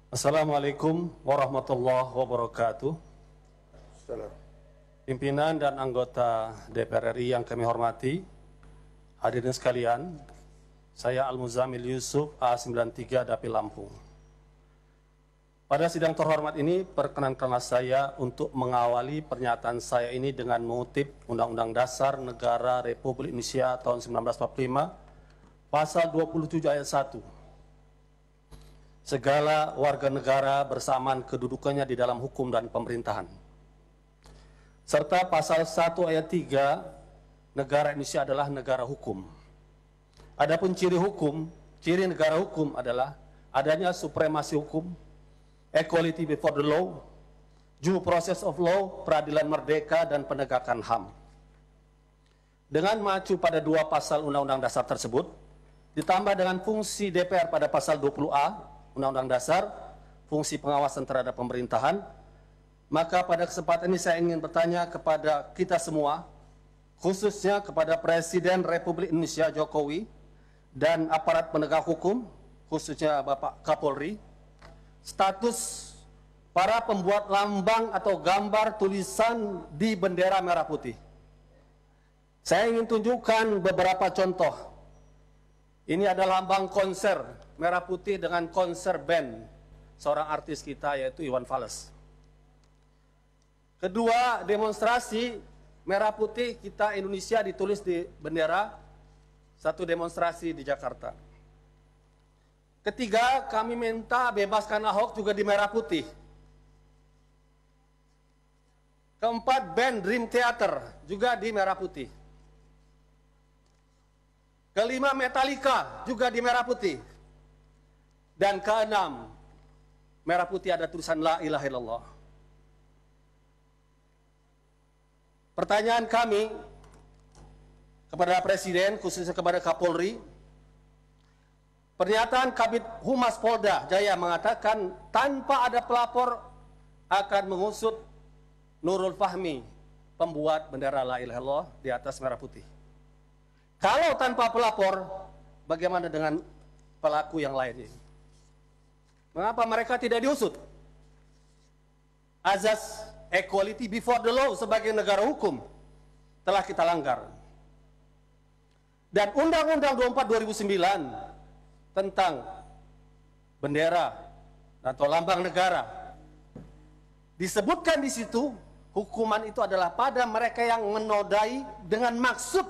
Assalamualaikum warahmatullahi wabarakatuh. Salam. Pimpinan dan anggota DPR RI yang kami hormati, hadirin sekalian, saya Al-Muzamil Yusuf A93 Dapil Lampung. Pada sidang terhormat ini, perkenankanlah saya untuk mengawali pernyataan saya ini dengan mengutip Undang-Undang Dasar Negara Republik Indonesia tahun 1945, Pasal 27 ayat 1. Segala warga negara bersamaan kedudukannya di dalam hukum dan pemerintahan. Serta Pasal 1 ayat 3, negara Indonesia adalah negara hukum. Adapun ciri negara hukum adalah adanya supremasi hukum, equality before the law, due process of law, peradilan merdeka, dan penegakan HAM. Dengan mengacu pada dua pasal Undang-Undang Dasar tersebut, ditambah dengan fungsi DPR pada pasal 20A Undang-Undang Dasar, fungsi pengawasan terhadap pemerintahan, maka pada kesempatan ini saya ingin bertanya kepada kita semua, khususnya kepada Presiden Republik Indonesia Jokowi dan aparat penegak hukum, khususnya Bapak Kapolri, status para pembuat lambang atau gambar tulisan di bendera merah putih. Saya ingin tunjukkan beberapa contoh. Ini adalah lambang konser merah putih dengan konser band seorang artis kita yaitu Iwan Fals. Kedua, demonstrasi merah putih kita Indonesia ditulis di bendera, satu demonstrasi di Jakarta. Ketiga, kami minta bebaskan Ahok juga di merah putih. Keempat, band Dream Theater juga di merah putih. Kelima, Metallica juga di merah putih. Dan keenam, merah putih ada tulisan La ilaha illallah. Pertanyaan kami kepada Presiden, khususnya kepada Kapolri, pernyataan Kabid Humas Polda Jaya mengatakan tanpa ada pelapor akan mengusut Nurul Fahmi, pembuat bendera La ilaha illallah di atas merah putih. Kalau tanpa pelapor, bagaimana dengan pelaku yang lainnya? Mengapa mereka tidak diusut? Azas equality before the law sebagai negara hukum telah kita langgar. Dan Undang-Undang 24 2009 tentang bendera atau lambang negara disebutkan di situ, hukuman itu adalah pada mereka yang menodai dengan maksud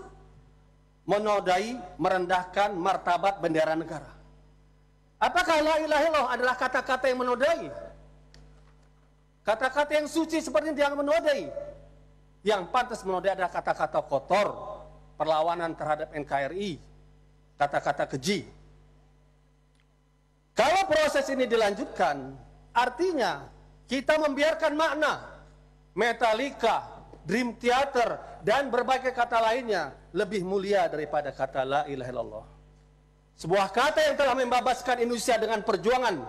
menodai, merendahkan martabat bendera negara. Apakah la ilaha illallah adalah kata-kata yang menodai? Kata-kata yang suci seperti yang menodai. Yang pantas menodai adalah kata-kata kotor, perlawanan terhadap NKRI, kata-kata keji. Kalau proses ini dilanjutkan, artinya kita membiarkan makna Metallica, Dream Theater, dan berbagai kata lainnya lebih mulia daripada kata la ilaha illallah. Sebuah kata yang telah membebaskan Indonesia dengan perjuangan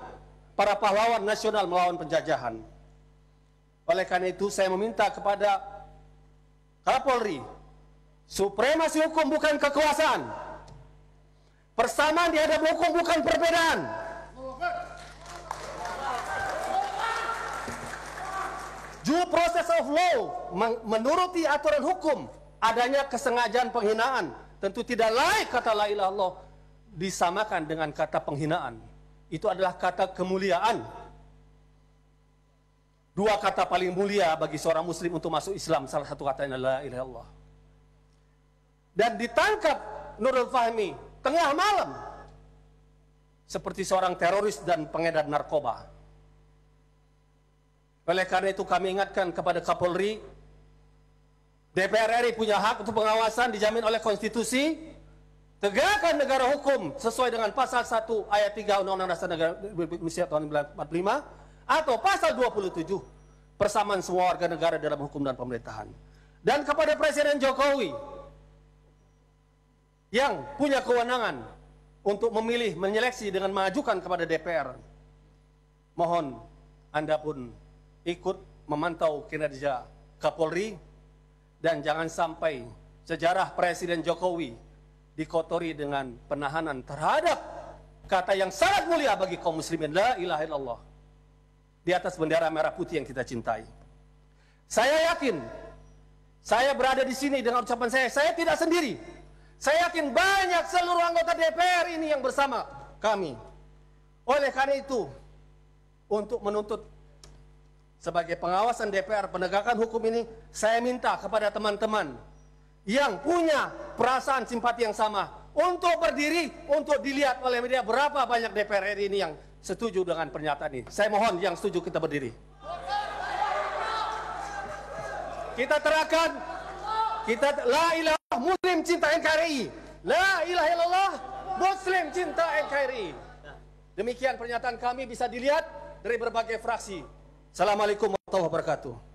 para pahlawan nasional melawan penjajahan. Oleh karena itu saya meminta kepada Kapolri, supremasi hukum bukan kekuasaan, persamaan di hadapan hukum bukan perbedaan. Due process of law, menuruti aturan hukum, adanya kesengajaan penghinaan, tentu tidak layak kata la ilaha illallah disamakan dengan kata penghinaan. Itu adalah kata kemuliaan. Dua kata paling mulia bagi seorang muslim untuk masuk Islam, salah satu katanya la ilaha illallah. Dan ditangkap Nurul Fahmi tengah malam seperti seorang teroris dan pengedar narkoba. Oleh karena itu kami ingatkan kepada Kapolri, DPR RI punya hak untuk pengawasan dijamin oleh konstitusi. Tegakkan negara hukum sesuai dengan pasal 1 ayat 3 Undang-Undang Dasar Negara Republik Indonesia tahun 1945 atau pasal 27 persamaan semua warga negara dalam hukum dan pemerintahan. Dan kepada Presiden Jokowi yang punya kewenangan untuk memilih, menyeleksi dengan mengajukan kepada DPR, mohon Anda pun ikut memantau kinerja Kapolri dan jangan sampai sejarah Presiden Jokowi dikotori dengan penahanan terhadap kata yang sangat mulia bagi kaum muslimin, la ilaha illallah. di atas bendera merah putih yang kita cintai. Saya yakin, saya berada di sini dengan ucapan saya tidak sendiri. Saya yakin banyak seluruh anggota DPR ini yang bersama kami. Oleh karena itu, untuk menuntut sebagai pengawasan DPR penegakan hukum ini, saya minta kepada teman-teman yang punya perasaan simpati yang sama untuk berdiri, untuk dilihat oleh media berapa banyak DPR RI ini yang setuju dengan pernyataan ini. Saya mohon yang setuju kita berdiri. Kita terangkan, kita la ilaha muslim cinta NKRI, la ilaha illallah muslim cinta NKRI. Demikian pernyataan kami bisa dilihat dari berbagai fraksi. Assalamualaikum warahmatullahi wabarakatuh.